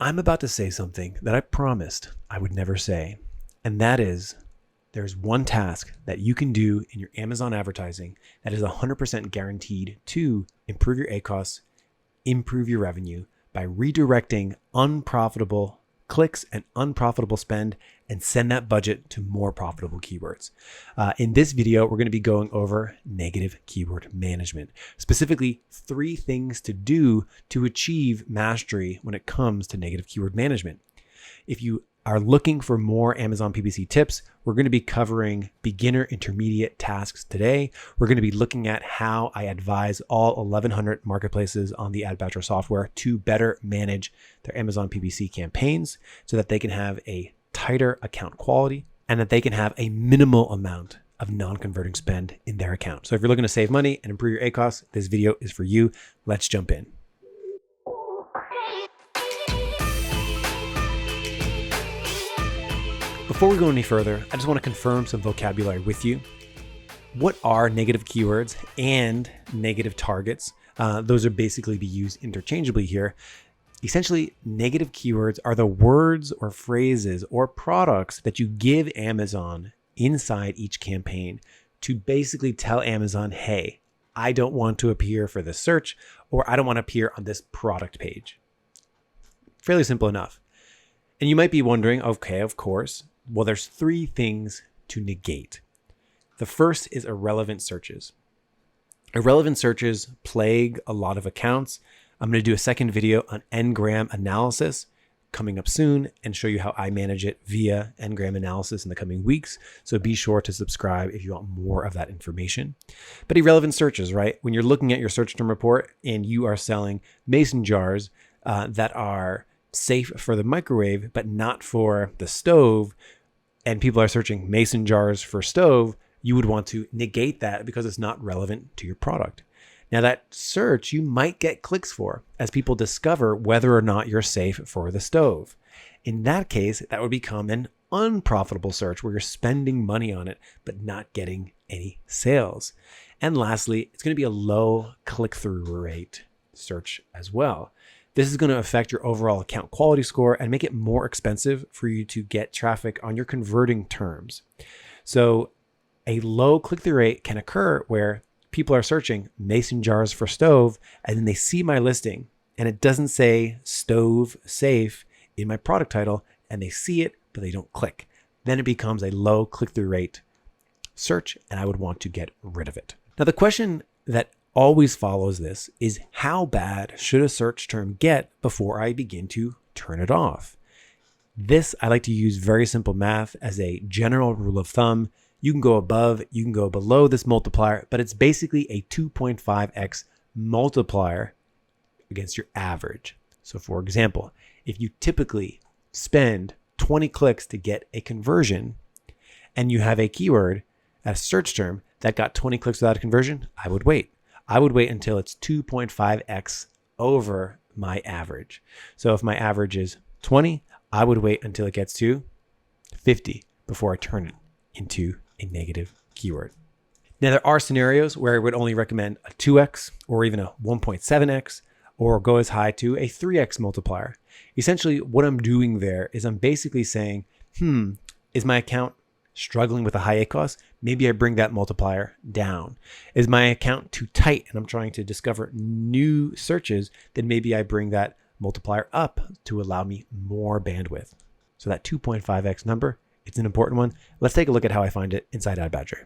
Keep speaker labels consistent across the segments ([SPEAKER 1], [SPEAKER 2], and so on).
[SPEAKER 1] I'm about to say something that I promised I would never say, and that is there's one task that you can do in your Amazon advertising that is 100% guaranteed to improve your ACOS, improve your revenue by redirecting unprofitable clicks and unprofitable spend and send that budget to more profitable keywords. In this video, we're going to be going over negative keyword management, specifically 3 things to do to achieve mastery when it comes to negative keyword management. If you are looking for more Amazon PPC tips, we're going to be covering beginner intermediate tasks today. We're going to be looking at how I advise all 1,100 marketplaces on the AdBadger software to better manage their Amazon PPC campaigns so that they can have a tighter account quality and that they can have a minimal amount of non-converting spend in their account. So if you're looking to save money and improve your ACOS, this video is for you. Let's jump in. Before we go any further, I just want to confirm some vocabulary with you. What are negative keywords and negative targets? Those are basically be used interchangeably here. Essentially, negative keywords are the words or phrases or products that you give Amazon inside each campaign to basically tell Amazon, hey, I don't want to appear for this search, or I don't want to appear on this product page. Fairly simple enough. And you might be wondering, okay, of course, well, there's 3 things to negate. The first is irrelevant searches. Irrelevant searches plague a lot of accounts. I'm going to do a second video on n-gram analysis coming up soon and show you how I manage it via n-gram analysis in the coming weeks. So be sure to subscribe if you want more of that information. But irrelevant searches, right? When you're looking at your search term report and you are selling mason jars that are safe for the microwave, but not for the stove, and people are searching mason jars for stove, you would want to negate that because it's not relevant to your product. Now that search you might get clicks for as people discover whether or not you're safe for the stove. In that case, that would become an unprofitable search where you're spending money on it, but not getting any sales. And lastly, it's going to be a low click-through rate search as well. This is going to affect your overall account quality score and make it more expensive for you to get traffic on your converting terms. So a low click-through rate can occur where people are searching mason jars for stove and then they see my listing and it doesn't say stove safe in my product title and they see it, but they don't click. Then it becomes a low click-through rate search and I would want to get rid of it. Now the question that always follows this is how bad should a search term get before I begin to turn it off? This, I like to use very simple math as a general rule of thumb. You can go above, you can go below this multiplier, but it's basically a 2.5x multiplier against your average. So for example, if you typically spend 20 clicks to get a conversion and you have a keyword, a search term that got 20 clicks without a conversion, I would wait. I would wait until it's 2.5x over my average. So if my average is 20, I would wait until it gets to 50 before I turn it into a negative keyword. Now there are scenarios where I would only recommend a 2x or even a 1.7x or go as high to a 3x multiplier. Essentially what I'm doing there is I'm basically saying, is my account struggling with a high ACOS? Maybe I bring that multiplier down. Is my account too tight and I'm trying to discover new searches? Then maybe I bring that multiplier up to allow me more bandwidth. So that 2.5x number, it's an important one. Let's take a look at how I find it inside AdBadger.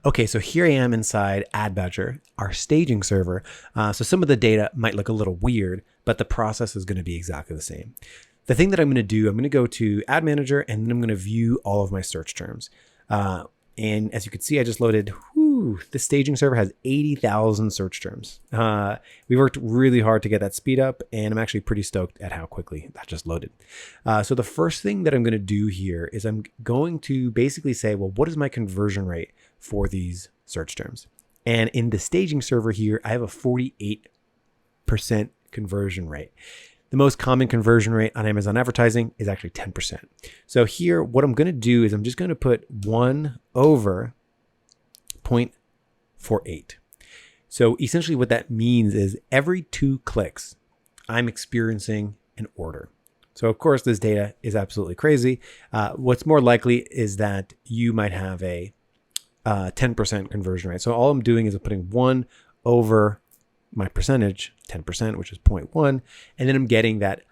[SPEAKER 1] Okay, so here I am inside AdBadger, our staging server. So some of the data might look a little weird, but the process is going to be exactly the same. The thing that I'm going to do, I'm going to go to Ad Manager and then I'm going to view all of my search terms. And as you can see, I just loaded, the staging server has 80,000 search terms. We worked really hard to get that speed up and I'm actually pretty stoked at how quickly that just loaded. So the first thing that I'm going to do here is I'm going to basically say, well, what is my conversion rate for these search terms? And in the staging server here, I have a 48% conversion rate. The most common conversion rate on Amazon advertising is actually 10%. So here, what I'm going to do is I'm just going to put 1 over 0.48. So essentially what that means is every 2 clicks, I'm experiencing an order. So of course, this data is absolutely crazy. What's more likely is that you might have a 10% conversion rate. So all I'm doing is I'm putting 1 over my percentage, 10%, which is 0.1, and then I'm getting that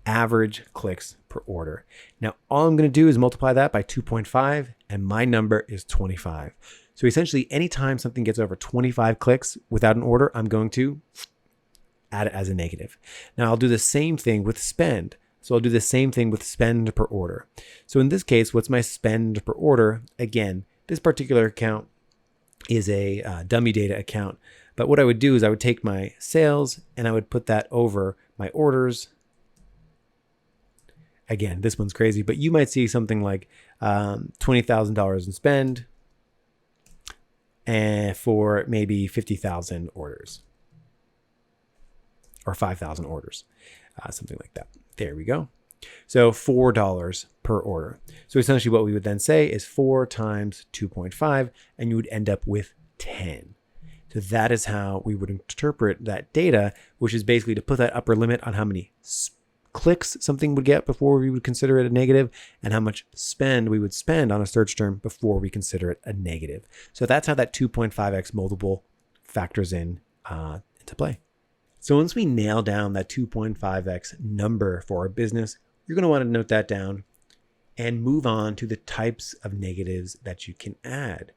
[SPEAKER 1] average clicks per order. Now, all I'm going to do is multiply that by 2.5, and my number is 25. So essentially, anytime something gets over 25 clicks without an order, I'm going to add it as a negative. Now, I'll do the same thing with spend. So I'll do the same thing with spend per order. So in this case, what's my spend per order? Again, this particular account is a dummy data account. But what I would do is I would take my sales and I would put that over my orders. Again, this one's crazy, but you might see something like $20,000 in spend and for maybe 50,000 orders or 5,000 orders, something like that. There we go. So $4 per order. So essentially what we would then say is 4 times 2.5, and you would end up with 10. So that is how we would interpret that data, which is basically to put that upper limit on how many clicks something would get before we would consider it a negative, and how much spend we would spend on a search term before we consider it a negative. So that's how that 2.5x multiple factors in into play. So once we nail down that 2.5x number for our business, you're going to want to note that down and move on to the types of negatives that you can add.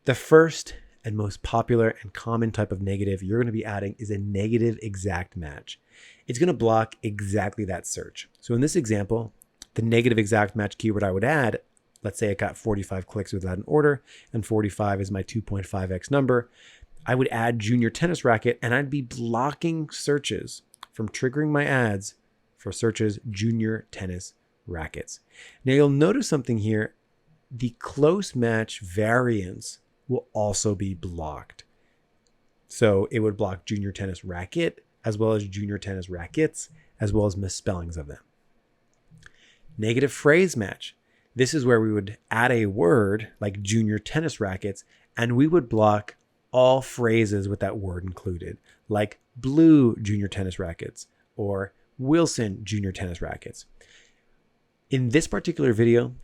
[SPEAKER 1] The first and most popular and common type of negative you're going to be adding is a negative exact match. It's going to block exactly that search. So in this example, the negative exact match keyword I would add, let's say I got 45 clicks without an order, and 45 is my 2.5x number. I would add junior tennis racket, and I'd be blocking searches from triggering my ads for searches junior tennis rackets. Now you'll notice something here. The close match variance will also be blocked. So it would block junior tennis racket as well as junior tennis rackets, as well as misspellings of them. Negative phrase match. This is where we would add a word like junior tennis rackets, and we would block all phrases with that word included, like blue junior tennis rackets or Wilson junior tennis rackets. In this particular video,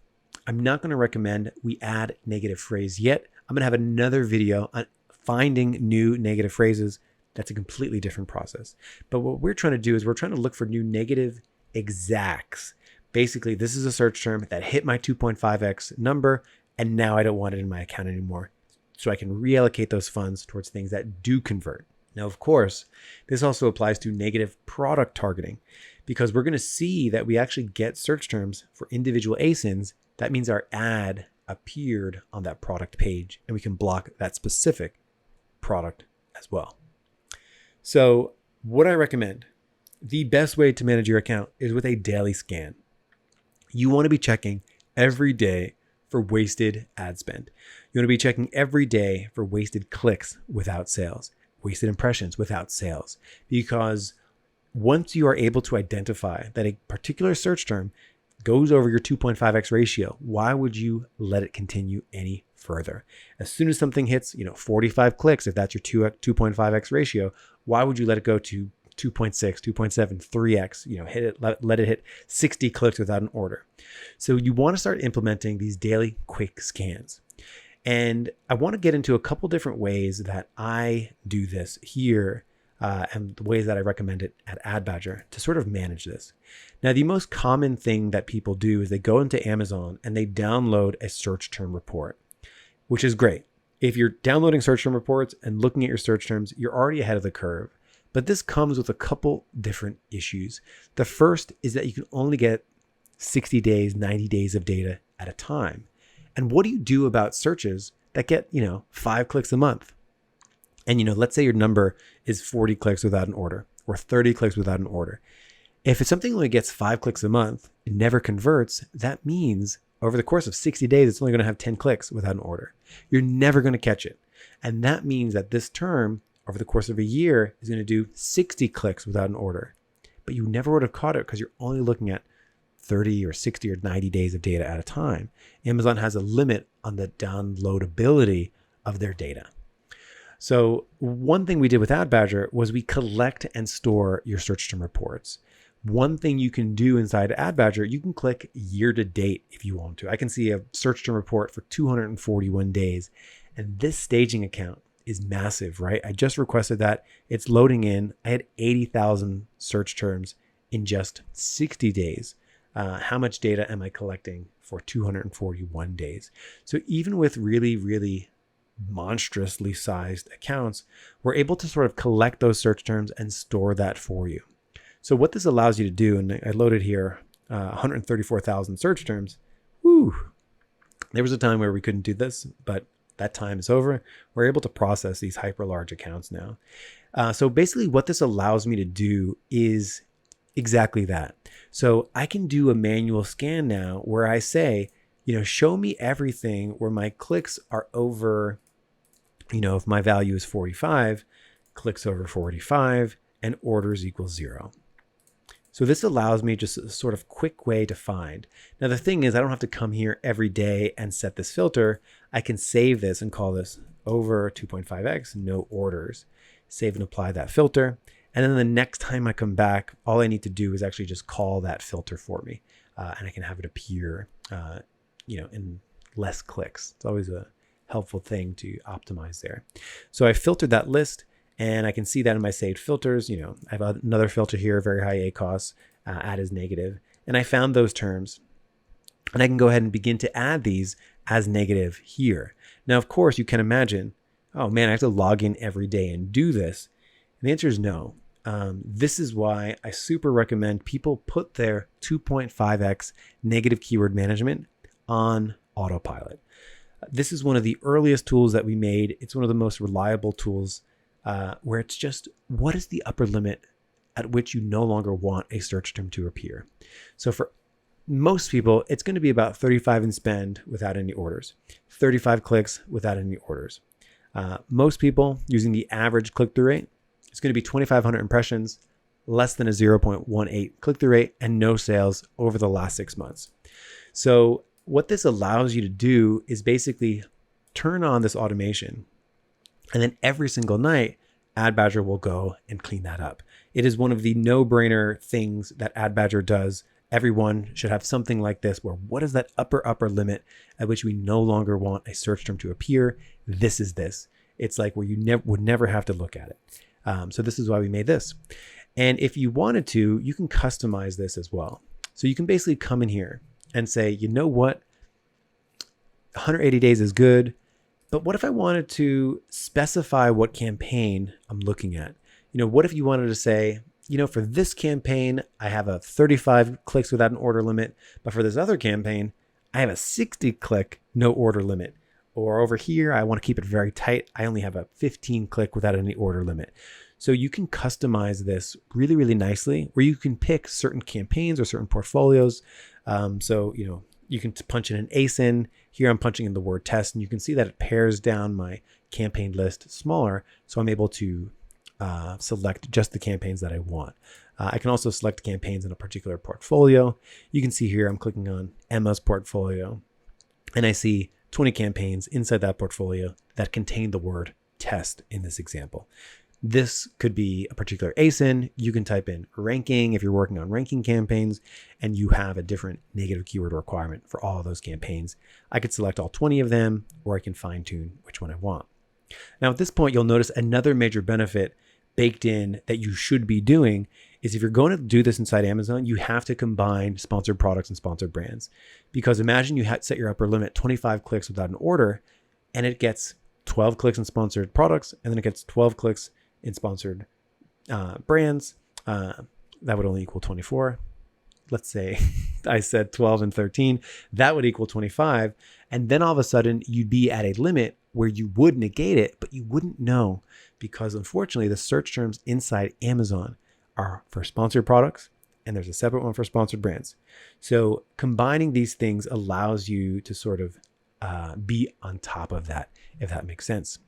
[SPEAKER 1] I'm not going to recommend we add negative phrase yet. I'm going to have another video on finding new negative phrases. That's a completely different process. But what we're trying to do is we're trying to look for new negative exacts. Basically, this is a search term that hit my 2.5x number, and now I don't want it in my account anymore. So I can reallocate those funds towards things that do convert. Now, of course, this also applies to negative product targeting, because we're going to see that we actually get search terms for individual ASINs. That means our ad appeared on that product page, and we can block that specific product as well. So what I recommend, the best way to manage your account is with a daily scan. You want to be checking every day for wasted ad spend. You want to be checking every day for wasted clicks without sales, wasted impressions without sales, because once you are able to identify that a particular search term goes over your 2.5x ratio, why would you let it continue any further? As soon as something hits, 45 clicks, if that's your 2.5x ratio, why would you let it go to 2.6, 2.7, 3x, hit it, let it hit 60 clicks without an order? So you want to start implementing these daily quick scans. And I want to get into a couple different ways that I do this here and the ways that I recommend it at AdBadger to sort of manage this. Now, the most common thing that people do is they go into Amazon and they download a search term report, which is great. If you're downloading search term reports and looking at your search terms, you're already ahead of the curve. But this comes with a couple different issues. The first is that you can only get 60 days, 90 days of data at a time. And what do you do about searches that get, 5 clicks a month? And, let's say your number is 40 clicks without an order or 30 clicks without an order. If it's something that only gets 5 clicks a month, it never converts, that means over the course of 60 days, it's only going to have 10 clicks without an order. You're never going to catch it. And that means that this term over the course of a year is going to do 60 clicks without an order. But you never would have caught it because you're only looking at 30 or 60 or 90 days of data at a time. Amazon has a limit on the downloadability of their data. So one thing we did with AdBadger was we collect and store your search term reports. One thing you can do inside Ad Badger, you can click year to date if you want to. I can see a search term report for 241 days. And this staging account is massive, right? I just requested that. It's loading in. I had 80,000 search terms in just 60 days. How much data am I collecting for 241 days? So even with really, really monstrously sized accounts, we're able to sort of collect those search terms and store that for you. So what this allows you to do, and I loaded here 134,000 search terms. Woo! There was a time where we couldn't do this, but that time is over. We're able to process these hyper large accounts now. So basically what this allows me to do is exactly that. So I can do a manual scan now where I say, show me everything where my clicks are over, if my value is 45, clicks over 45 and orders equals 0. So this allows me just a sort of quick way to find. Now, the thing is, I don't have to come here every day and set this filter. I can save this and call this over 2.5x, no orders. Save and apply that filter. And then the next time I come back, all I need to do is actually just call that filter for me. And I can have it appear, in less clicks. It's always a helpful thing to optimize there. So I filtered that list. And I can see that in my saved filters. I have another filter here, very high ACOS, add as negative. And I found those terms. And I can go ahead and begin to add these as negative here. Now, of course, you can imagine, oh man, I have to log in every day and do this. And the answer is no. This is why I super recommend people put their 2.5x negative keyword management on autopilot. This is one of the earliest tools that we made. It's one of the most reliable tools where it's just, what is the upper limit at which you no longer want a search term to appear? So for most people, it's going to be about 35 in spend without any orders, 35 clicks without any orders. Most people using the average click-through rate, it's going to be 2,500 impressions, less than a 0.18 click-through rate, and no sales over the last 6 months. So what this allows you to do is basically turn on this automation. And then every single night, Ad Badger will go and clean that up. It is one of the no-brainer things that Ad Badger does. Everyone should have something like this where what is that upper limit at which we no longer want a search term to appear? This is this. It's like where you would never have to look at it. So this is why we made this. And if you wanted to, you can customize this as well. So you can basically come in here and say, you know what? 180 days is good. But what if I wanted to specify what campaign I'm looking at? What if you wanted to say, for this campaign, I have a 35 clicks without an order limit, but for this other campaign, I have a 60 click no order limit. Or over here, I want to keep it very tight. I only have a 15 click without any order limit. So you can customize this really, really nicely where you can pick certain campaigns or certain portfolios. You can punch in an ASIN. Here I'm punching in the word test, and you can see that it pares down my campaign list smaller. So I'm able to select just the campaigns that I want. I can also select campaigns in a particular portfolio. You can see here I'm clicking on Emma's portfolio, and I see 20 campaigns inside that portfolio that contain the word test in this example. This could be a particular ASIN. You can type in ranking if you're working on ranking campaigns, and you have a different negative keyword requirement for all of those campaigns. I could select all 20 of them, or I can fine tune which one I want. Now at this point, you'll notice another major benefit baked in that you should be doing is if you're going to do this inside Amazon, you have to combine sponsored products and sponsored brands. Because imagine you set your upper limit 25 clicks without an order, and it gets 12 clicks in sponsored products, and then it gets 12 clicks in sponsored brands. That would only equal 24. Let's say I said 12 and 13. That would equal 25. And then all of a sudden you'd be at a limit where you would negate it, but you wouldn't know, because unfortunately the search terms inside Amazon are for sponsored products, and there's a separate one for sponsored brands. So combining these things allows you to sort of be on top of that, if that makes sense.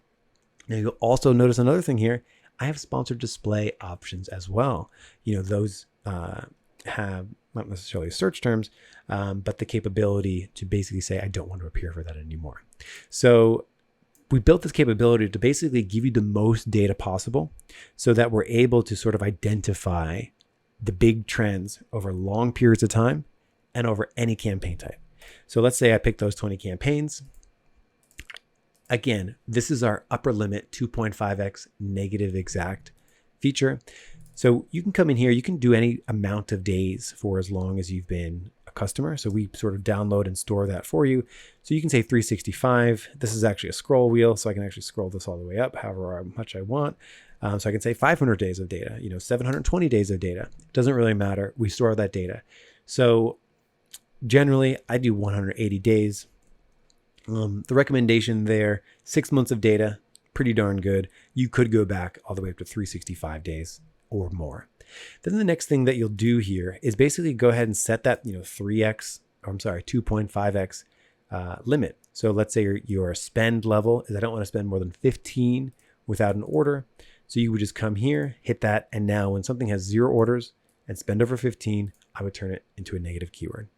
[SPEAKER 1] Now you'll also notice another thing here. I have sponsored display options as well. Those have not necessarily search terms, but the capability to basically say, I don't want to appear for that anymore. So we built this capability to basically give you the most data possible so that we're able to sort of identify the big trends over long periods of time and over any campaign type. So let's say I pick those 20 campaigns. Again, this is our upper limit 2.5x negative exact feature. So you can come in here, you can do any amount of days for as long as you've been a customer. So we sort of download and store that for you. So you can say 365. This is actually a scroll wheel, so I can actually scroll this all the way up however much I want. So I can say 500 days of data, 720 days of data. It doesn't really matter. We store that data. So generally, I do 180 days. The recommendation there, 6 months of data, pretty darn good. You could go back all the way up to 365 days or more. Then the next thing that you'll do here is basically go ahead and set that 2.5x limit. So let's say your spend level is I don't want to spend more than 15 without an order. So you would just come here, hit that, and now when something has 0 orders and spend over 15, I would turn it into a negative keyword.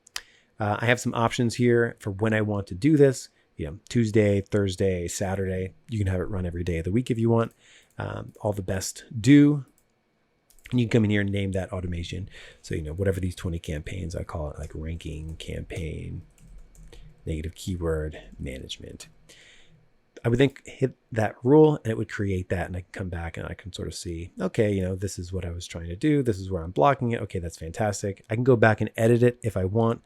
[SPEAKER 1] I have some options here for when I want to do this. Tuesday, Thursday, Saturday. You can have it run every day of the week if you want. All the best do. And you can come in here and name that automation. So, whatever these 20 campaigns, I call it like ranking, campaign, negative keyword, management. I would then hit that rule and it would create that, and I can come back and I can sort of see, okay, this is what I was trying to do. This is where I'm blocking it. Okay, that's fantastic. I can go back and edit it if I want.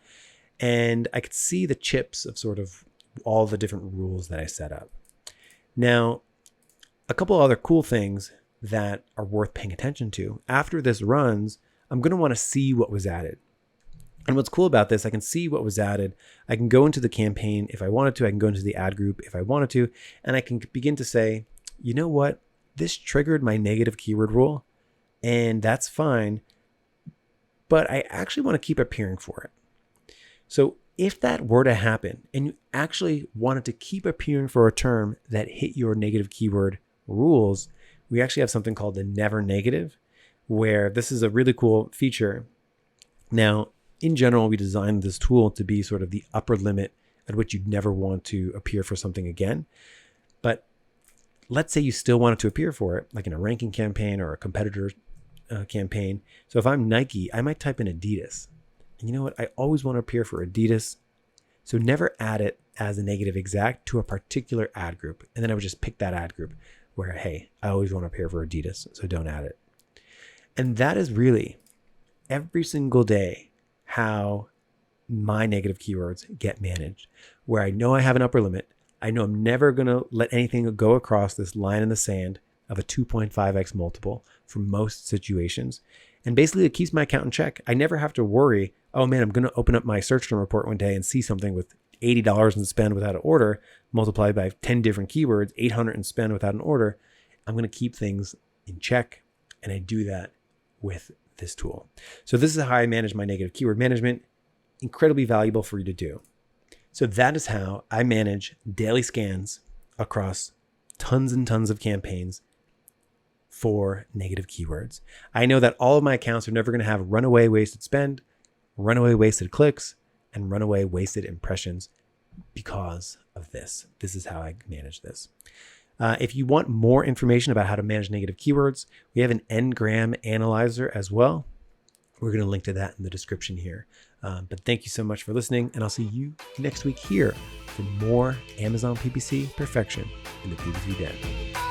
[SPEAKER 1] And I could see the chips of sort of all the different rules that I set up. Now, a couple other cool things that are worth paying attention to. After this runs, I'm going to want to see what was added. And what's cool about this, I can see what was added. I can go into the campaign if I wanted to. I can go into the ad group if I wanted to. And I can begin to say, you know what? This triggered my negative keyword rule, and that's fine. But I actually want to keep appearing for it. So if that were to happen and you actually wanted to keep appearing for a term that hit your negative keyword rules, we actually have something called the never negative, where this is a really cool feature. Now, in general, we designed this tool to be sort of the upper limit at which you'd never want to appear for something again. But let's say you still wanted to appear for it, like in a ranking campaign or a competitor campaign. So if I'm Nike, I might type in Adidas. And you know what? I always want to appear for Adidas. So never add it as a negative exact to a particular ad group. And then I would just pick that ad group where, hey, I always want to appear for Adidas, so don't add it. And that is really every single day how my negative keywords get managed, where I know I have an upper limit. I know I'm never going to let anything go across this line in the sand of a 2.5x multiple for most situations. And basically it keeps my account in check. I never have to worry, oh man, I'm going to open up my search term report one day and see something with $80 in spend without an order multiplied by 10 different keywords, 800 in spend without an order. I'm going to keep things in check. And I do that with this tool. So this is how I manage my negative keyword management. Incredibly valuable for you to do. So that is how I manage daily scans across tons and tons of campaigns for negative keywords. I know that all of my accounts are never going to have runaway wasted spend, runaway wasted clicks, and runaway wasted impressions because of this. This is how I manage this. If you want more information about how to manage negative keywords, we have an Ngram analyzer as well. We're going to link to that in the description here. But thank you so much for listening, and I'll see you next week here for more Amazon PPC perfection in the PPC Den.